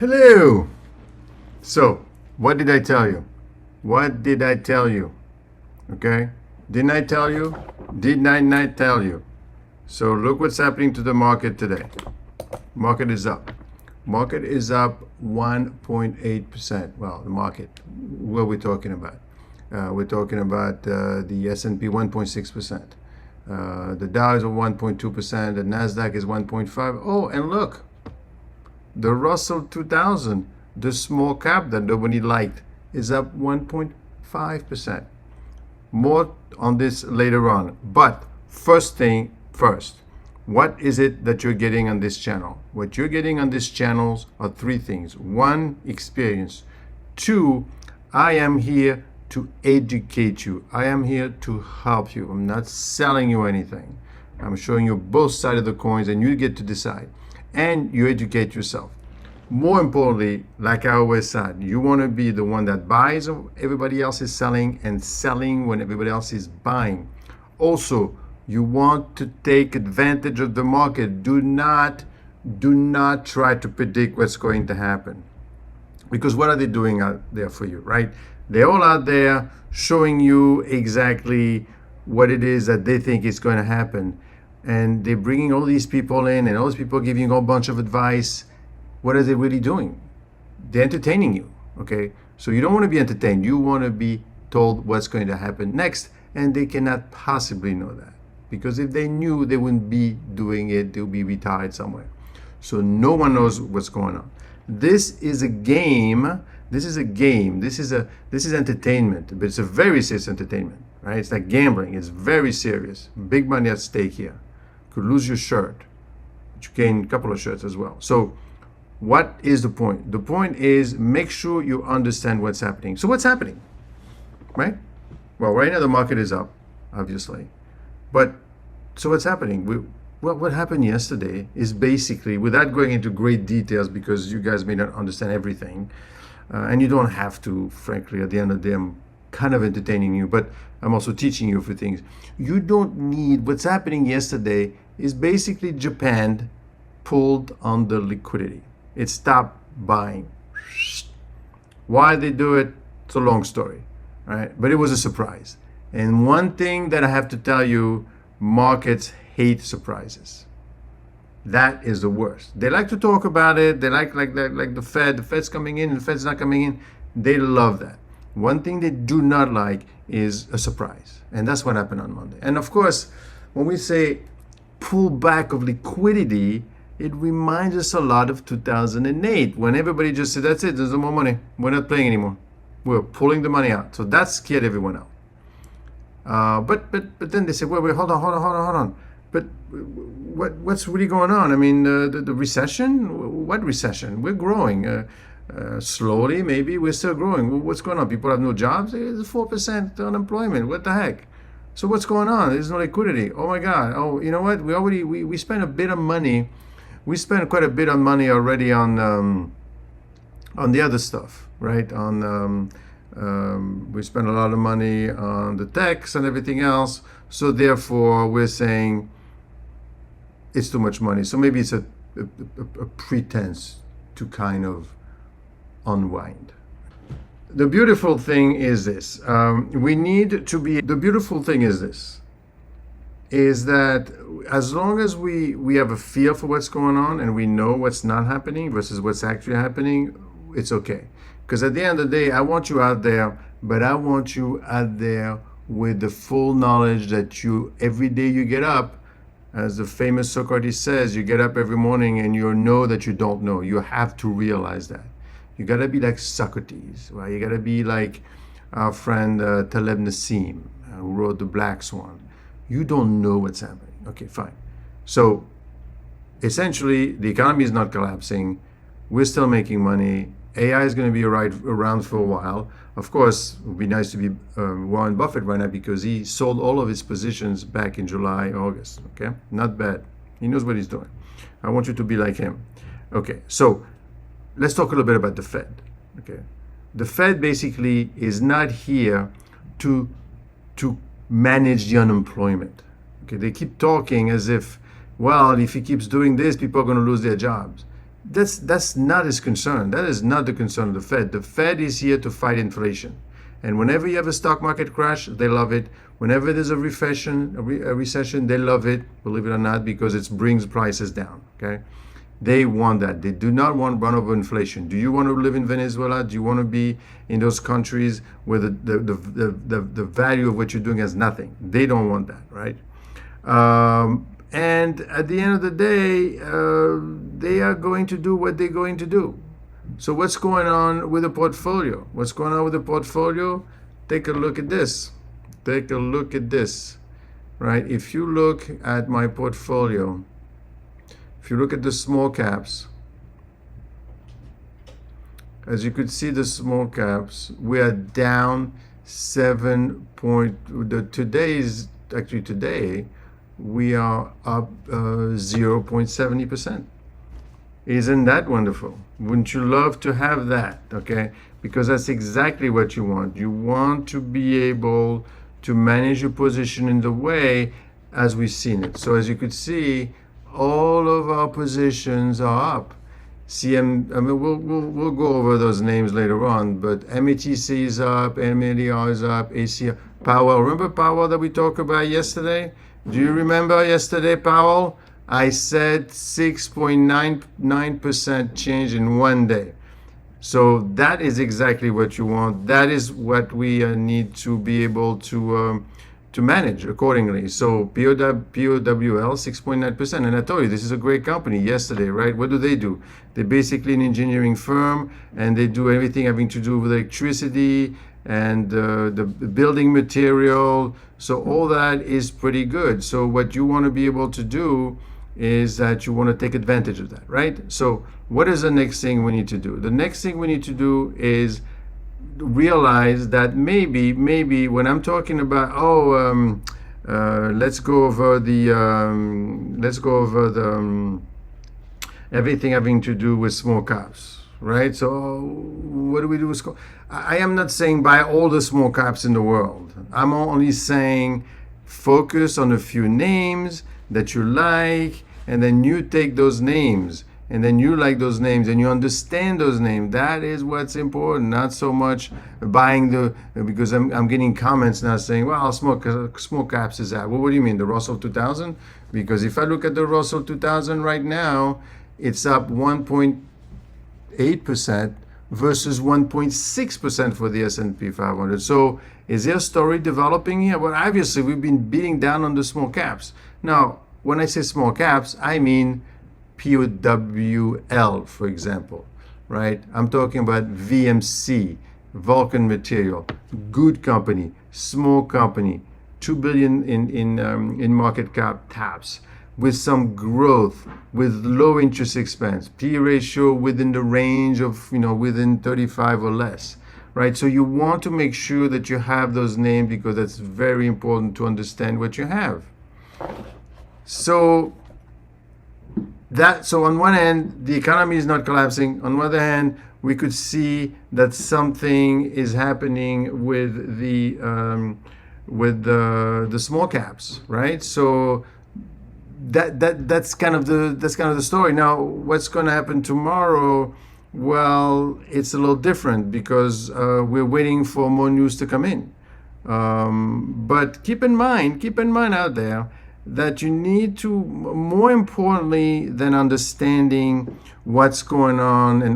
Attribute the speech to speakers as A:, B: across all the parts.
A: Hello. So, what did I tell you? What did I tell you? Okay? Didn't I tell you? Did I not tell you? So, look what's happening to the market today. Market is up. Market is up 1.8%. Well, the market. What are we talking about? We're talking about the S&P 1.6%. The Dow is at 1.2%. The Nasdaq is 1.5. Oh, and look, the Russell 2000, the small cap that nobody liked, is up 1.5%. More on this later on. But first thing first, what is it that you're getting on this channel? What you're getting on this channel are three things. One, experience. Two, I am here to educate you. I am here to help you. I'm not selling you anything. I'm showing you both sides of the coins and you get to decide. And you educate yourself. More importantly, like I always said, you want to be the one that buys when everybody else is selling and selling when everybody else is buying. Also, you want to take advantage of the market. Do not try to predict what's going to happen. Because what are they doing out there for you, right? They're all out there showing you exactly what it is that they think is going to happen. And they're bringing all these people in, and all these people giving you a whole bunch of advice. What are they really doing? They're entertaining you, okay? So you don't want to be entertained. You want to be told what's going to happen next, and they cannot possibly know that. Because if they knew, they wouldn't be doing it. They'll be retired somewhere. So no one knows what's going on. This is a game. This is a game. This is entertainment, but it's a very serious entertainment, right? It's like gambling. It's very serious. Big money at stake here. Could lose your shirt, but you gain a couple of shirts as well. So what is the point? The point is make sure you understand what's happening. So what's happening, right? Well, right now the market is up, obviously. But so what's happening? What happened yesterday is basically, without going into great details because you guys may not understand everything, and you don't have to, frankly, at the end of the day, I'm kind of entertaining you, but I'm also teaching you a few things. You don't need, what's happening yesterday is basically Japan pulled on the liquidity. It stopped buying. Why they do it, it's a long story, right? But it was a surprise. And one thing that I have to tell you, markets hate surprises. That is the worst. They like to talk about it. They like the Fed. The Fed's coming in and the Fed's not coming in. They love that. One thing they do not like is a surprise. And that's what happened on Monday. And of course, when we say pullback of liquidity, it reminds us a lot of 2008 when everybody just said, that's it, there's no more money. We're not playing anymore. We're pulling the money out. So that scared everyone out. But then they said, wait, hold on. But what's really going on? I mean, the recession? What recession? We're growing. Slowly, maybe. We're still growing. What's going on? People have no jobs? There's 4% unemployment. What the heck? So what's going on? There's no liquidity. Oh my God. Oh, you know what? We spent a bit of money. We spent quite a bit of money already on the other stuff, right? We spent a lot of money on the techs and everything else. So therefore, we're saying it's too much money. So maybe it's a pretense to kind of unwind. The beautiful thing is this. The beautiful thing is this. Is that as long as we have a feel for what's going on and we know what's not happening versus what's actually happening, it's okay. Because at the end of the day, I want you out there, but I want you out there with the full knowledge that every day you get up, as the famous Socrates says, you get up every morning and you know that you don't know. You have to realize that. You got to be like Socrates, right? You got to be like our friend Taleb Nassim, who wrote The Black Swan. You don't know what's happening. Okay, fine. So essentially, the economy is not collapsing. We're still making money. AI is going to be around for a while. Of course, it would be nice to be Warren Buffett right now because he sold all of his positions back in July, August. Okay, not bad. He knows what he's doing. I want you to be like him. Okay, so let's talk a little bit about the Fed. Okay, the Fed basically is not here to manage the unemployment. Okay, they keep talking as if, well, if he keeps doing this, people are going to lose their jobs. That's not his concern. That is not the concern of the Fed. The Fed is here to fight inflation. And whenever you have a stock market crash, they love it. Whenever there's a recession, they love it, believe it or not, because it brings prices down. Okay, they want that. They do not want run over inflation. Do you want to live in Venezuela? Do you want to be in those countries where the value of what you're doing has nothing? They don't want that, right? And at the end of the day, they are going to do what they're going to do. So what's going on with the portfolio? What's going on with the portfolio? Take a look at this. Take a look at this, right? If you look at my portfolio, if you look at the small caps, as you could see, the small caps, we are down 7 point. Today we are up 0.70%. Isn't that wonderful? Wouldn't you love to have that? Okay, because that's exactly what you want. You want to be able to manage your position in the way as we've seen it. So as you could see, all of our positions are up. CM, I mean, we'll go over those names later on, but METC is up, MADR is up, ACR, Powell. Remember Powell that we talked about yesterday? Do you remember yesterday, Powell? I said 6.99% change in one day. So that is exactly what you want. That is what we need to be able to manage accordingly. So POWL 6.9%. And I told you, this is a great company yesterday, right? What do? They're basically an engineering firm, and they do everything having to do with electricity and the building material. So all that is pretty good. So what you want to be able to do is that you want to take advantage of that, right? So what is the next thing we need to do? The next thing we need to do is realize that maybe when I'm talking about let's go over the everything having to do with small caps, right? So what do we do with small? I am not saying buy all the small caps in the world. I'm only saying focus on a few names that you like, and then you take those names, and then you like those names, and you understand those names. That is what's important, not so much buying because I'm getting comments now saying, well, small caps is that. Well, what do you mean, the Russell 2000? Because if I look at the Russell 2000 right now, it's up 1.8% versus 1.6% for the S&P 500. So is there a story developing here? Well, obviously, we've been beating down on the small caps. Now, when I say small caps, I mean POWL, for example, right? I'm talking about VMC, Vulcan Material, good company, small company, 2 billion in market cap taps, with some growth, with low interest expense, P ratio within the range of, within 35 or less, right? So you want to make sure that you have those names, because that's very important to understand what you have. So on one hand, the economy is not collapsing. On the other hand, we could see that something is happening with the small caps, right? So that's kind of the story. Now, what's going to happen tomorrow? Well, it's a little different, because we're waiting for more news to come in. But keep in mind out there that you need to, more importantly than understanding what's going on and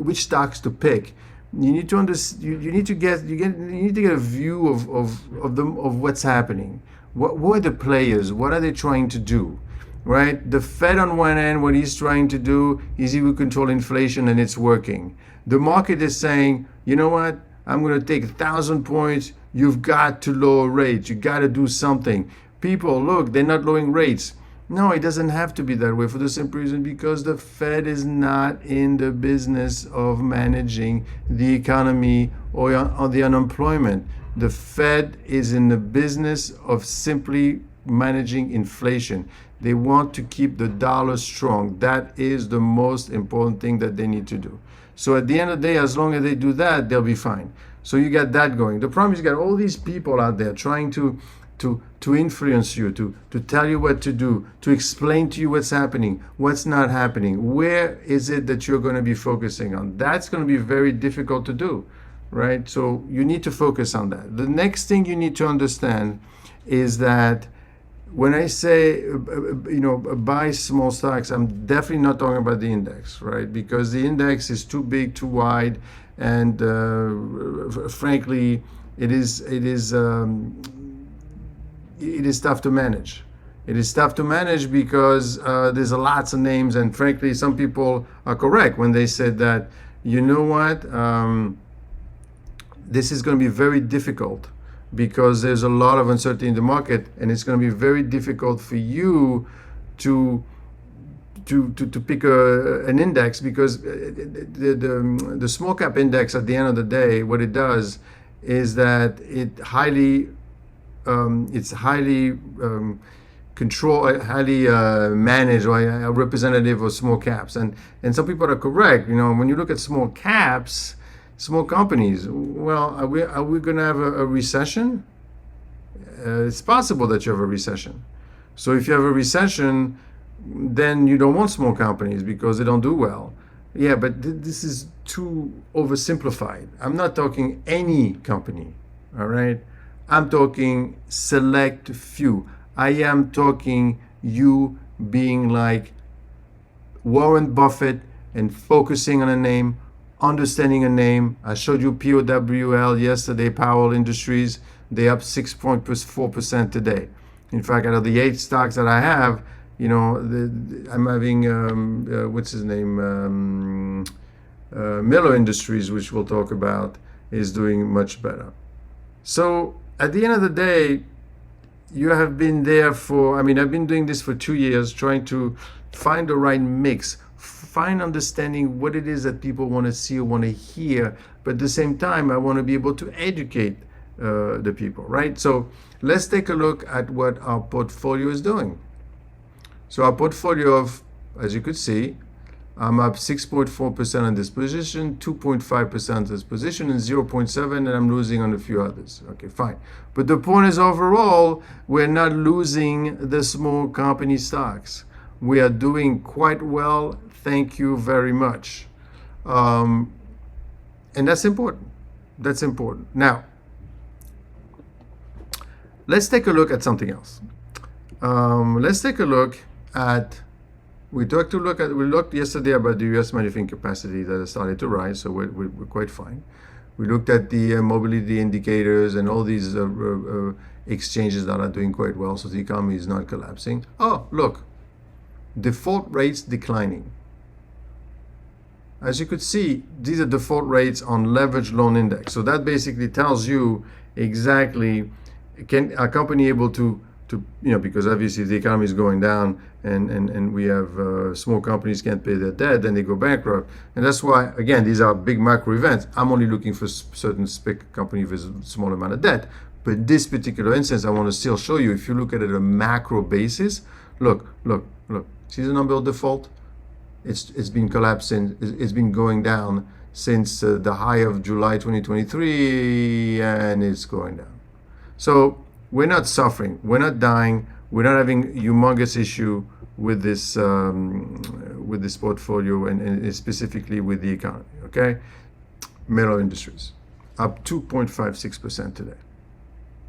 A: which stocks to pick, you need to get a view of what's happening. What are the players? What are they trying to do? Right? The Fed on one end, what he's trying to do is he will control inflation, and it's working. The market is saying, you know what? I'm going to take 1,000 points. You've got to lower rates. You got to do something. People, look, they're not lowering rates. No, it doesn't have to be that way, for the simple reason because the Fed is not in the business of managing the economy or the unemployment. The Fed is in the business of simply managing inflation. They want to keep the dollar strong. That is the most important thing that they need to do. So at the end of the day, as long as they do that, they'll be fine. So you got that going. The problem is you got all these people out there trying to to influence you, to tell you what to do, to explain to you what's happening, what's not happening, where is it that you're going to be focusing on. That's going to be very difficult to do, right? So you need to focus on that. The next thing you need to understand is that when I say, buy small stocks, I'm definitely not talking about the index, right? Because the index is too big, too wide, and frankly, it is tough to manage. It is tough to manage because there's lots of names, and frankly, some people are correct when they said that, you know what, this is going to be very difficult because there's a lot of uncertainty in the market, and it's going to be very difficult for you to pick an index, because the small cap index, at the end of the day, what it does is that it's highly managed, or a representative of small caps, and some people are correct. When you look at small caps, small companies, well, are we going to have a recession? It's possible that you have a recession. So if you have a recession, then you don't want small companies because they don't do well. Yeah, but this is too oversimplified. I'm not talking any company, all right? I'm talking select few. I am talking you being like Warren Buffett and focusing on a name, understanding a name. I showed you POWL yesterday, Powell Industries. They're up 6.4% today. In fact, out of the 8 stocks that I have, I'm having, what's his name? Miller Industries, which we'll talk about, is doing much better. So at the end of the day, you have been there I've been doing this for 2 years, trying to find the right mix, find understanding what it is that people want to see or want to hear, but at the same time, I want to be able to educate the people, right? So let's take a look at what our portfolio is doing. So our portfolio as you could see, I'm up 6.4% on this position, 2.5% on this position, and 0.7%, and I'm losing on a few others. Okay, fine. But the point is, overall, we're not losing the small company stocks. We are doing quite well. Thank you very much. And that's important. That's important. Now, let's take a look at something else. Let's take a look at, we looked yesterday about the U.S. manufacturing capacity that has started to rise, so we're quite fine. We looked at the mobility indicators and all these exchanges that are doing quite well, so the economy is not collapsing. Oh, look, default rates declining. As you could see, these are default rates on leveraged loan index. So that basically tells you exactly, can a company able to because obviously the economy is going down, and we have small companies can't pay their debt, then they go bankrupt. And that's why, again, these are big macro events. I'm only looking for certain company with a small amount of debt. But this particular instance, I want to still show you, if you look at it on a macro basis, look. See the number of default? It's been collapsing. It's been going down since the high of July 2023, and it's going down. So we're not suffering. We're not dying. We're not having humongous issue with this portfolio, and specifically with the economy. Okay, Metal Industries up 2.56% today.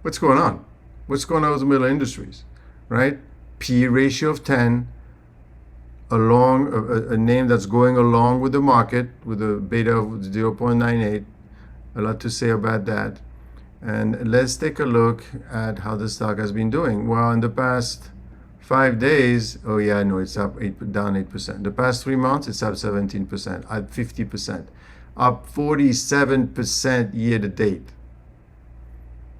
A: What's going on? What's going on with the Metal Industries? Right? P ratio of 10. Along a name that's going along with the market with a beta of 0.98. A lot to say about that. And let's take a look at how the stock has been doing. Well, in the past 5 days, it's up down 8%. The past 3 months, it's up 17%, up 50%, up 47% year to date.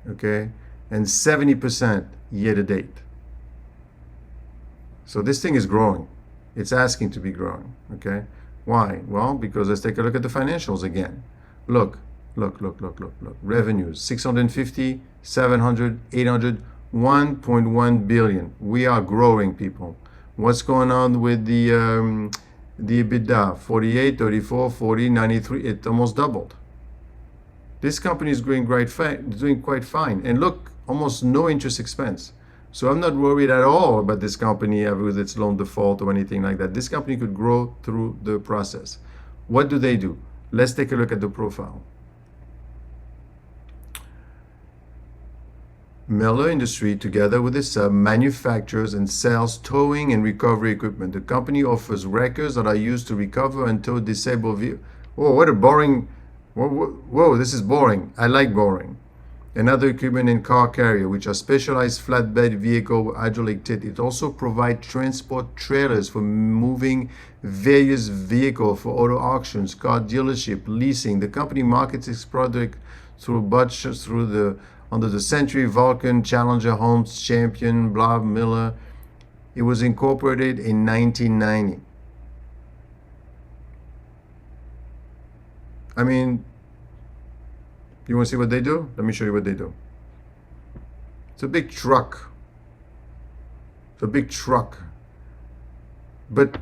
A: Okay, and 70% year to date. So this thing is growing. It's asking to be growing. Okay, why? Well, because let's take a look at the financials again. Look. Revenues, 650, 700, 800, 1.1 billion. We are growing, people. What's going on with the EBITDA? 48, 34, 40, 93. It almost doubled. This company is doing quite fine. And look almost no interest expense. So I'm not worried at all about this company with its loan default or anything like that. This company could grow through the process. What do? Let's take a look at the profile. Miller Industry, together with its sub, manufactures and sells towing and recovery equipment. The company offers wreckers that are used to recover and tow disabled vehicles. Whoa, what a boring. Whoa, this is boring. I like boring. And other equipment in car carrier, which are specialized flatbed vehicle with hydraulic tip. It also provides transport trailers for moving various vehicles for auto auctions, car dealership, leasing. The company markets its product through budgets under the Century, Vulcan, Challenger, Holmes, Champion, blah, Miller. It was incorporated in 1990. I mean, you want to see what they do? Let me show you what they do. It's a big truck. It's a big truck. But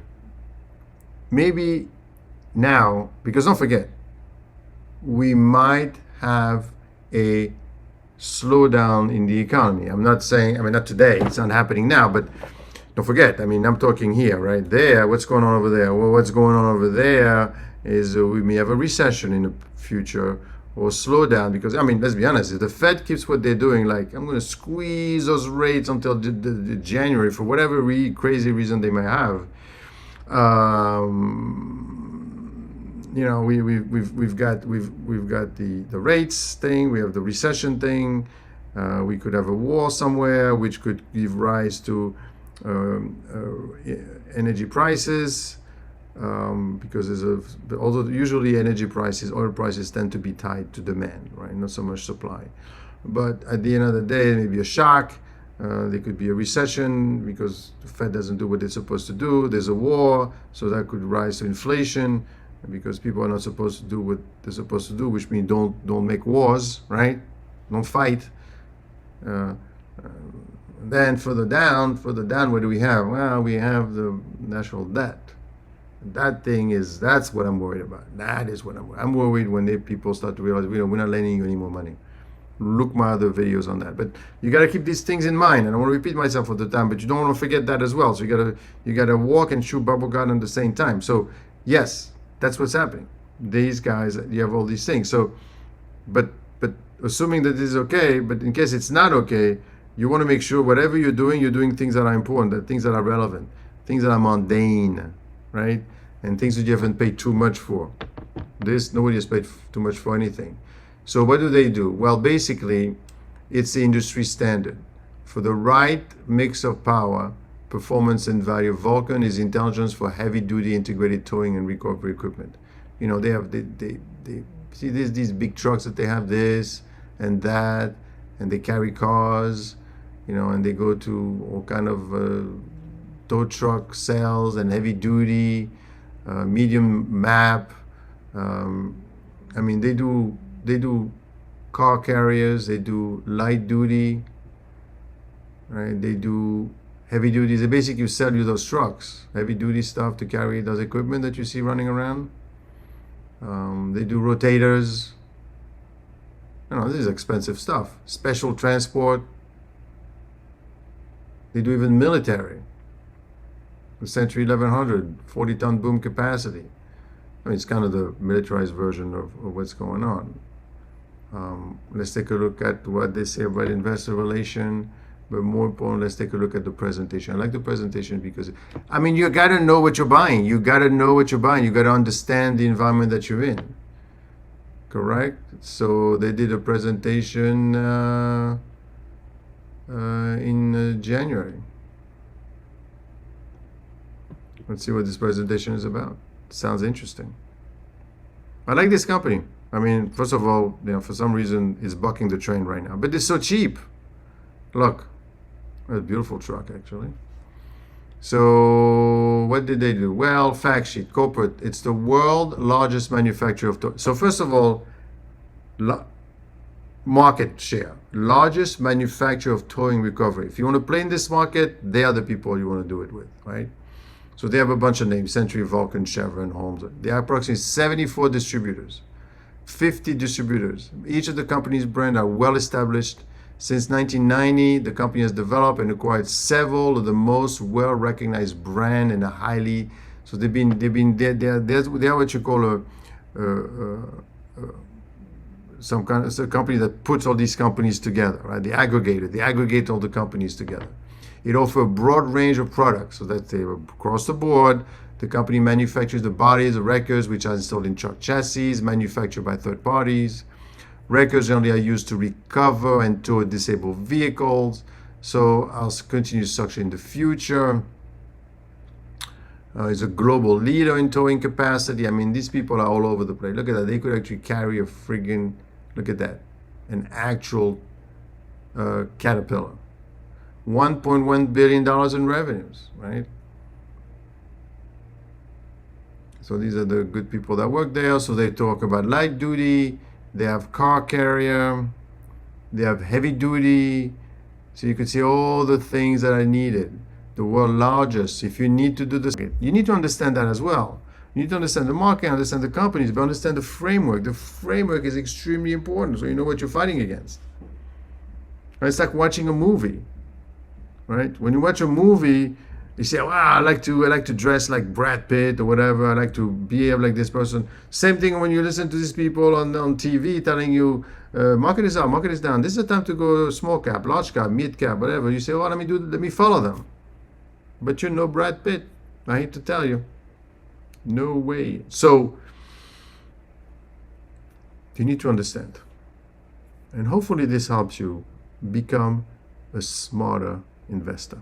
A: maybe now, because don't forget, we might have a slowdown in the economy. I'm not saying, not today, it's not happening now, but don't forget, I'm talking here, right there. What's going on over there? Well, what's going on over there is we may have a recession in the future or slowdown because, let's be honest, if the Fed keeps what they're doing, like I'm going to squeeze those rates until the January for whatever crazy reason they may have, we've got the rates thing, we have the recession thing, we could have a war somewhere which could give rise to energy prices, because although usually oil prices tend to be tied to demand, right? Not so much supply. But at the end of the day, maybe a shock. There could be a recession because the Fed doesn't do what it's supposed to do. There's a war, so that could rise to inflation because people are not supposed to do what they're supposed to do, which means don't make wars, right? Don't fight. Then further down, what do we have? Well, we have the national debt. That's what I'm worried about. That is what I'm worried when people start to realize, we're not lending you any more money. Look my other videos on that. But you got to keep these things in mind. And I want to repeat myself all the time, but you don't want to forget that as well. So you got to walk and chew bubble gum at the same time. So yes, that's what's happening. These guys, you have all these things. So, but assuming that this is okay, but in case it's not okay, you want to make sure whatever you're doing things that are important, things that are relevant, things that are mundane, right? And things that you haven't paid too much for. Nobody has paid too much for anything. So what do? Well, basically, it's the industry standard. For the right mix of power, performance, and value, Vulcan is intelligence for heavy-duty integrated towing and recovery equipment. They see these big trucks that they have this and that, and they carry cars, and they go to all kind of tow truck sales and heavy-duty, medium map. They do car carriers, they do light duty, right? They do heavy duty. They basically sell you those trucks, heavy duty stuff to carry those equipment that you see running around. They do rotators. This is expensive stuff. Special transport. They do even military. The Century 1100, 40-ton boom capacity. It's kind of the militarized version of what's going on. Let's take a look at what they say about investor relation, but more important, let's take a look at the presentation. I like the presentation because, you got to know what you're buying. You got to understand the environment that you're in. Correct? So they did a presentation in January. Let's see what this presentation is about. Sounds interesting. I like this company. First of all, for some reason, it's bucking the trend right now. But it's so cheap. Look, a beautiful truck, actually. So what did they do? Well, fact sheet, corporate. It's the world's largest manufacturer of so first of all, market share. Largest manufacturer of towing recovery. If you want to play in this market, they are the people you want to do it with, right? So they have a bunch of names: Century, Vulcan, Chevron, Holmes. They are approximately 74 distributors, 50 distributors. Each of the company's brands are well established, Since 1990, the company has developed and acquired several of the most well-recognized brand and a highly, so they're what you call some kind of a company that puts all these companies together, right? They aggregate all the companies together. It offers a broad range of products, so that they across the board. The company manufactures the bodies, the wreckers, which are installed in truck chassis, manufactured by third parties. Wreckers generally are used to recover and tow disabled vehicles. So I'll continue structure in the future. Is a global leader in towing capacity. I mean, these people are all over the place. Look at that. They could actually carry a friggin', look at that, an actual Caterpillar. $1.1 billion in revenues, right? So these are the good people that work there. So they talk about light duty, they have car carrier, they have heavy duty. So you can see all the things that are needed. The world largest. If you need to do this, you need to understand that as well. You need to understand the market, understand the companies, but understand the framework. The framework is extremely important, so you know what you're fighting against. It's like watching a movie, right? When you watch a movie, you say, "Wow, I like to dress like Brad Pitt or whatever. I like to behave like this person." Same thing when you listen to these people on TV telling you, "Market is up, market is down. This is the time to go small cap, large cap, mid cap, whatever." You say, "Oh, let me follow them." But you're no Brad Pitt. I hate to tell you. No way. So you need to understand. And hopefully this helps you become a smarter investor.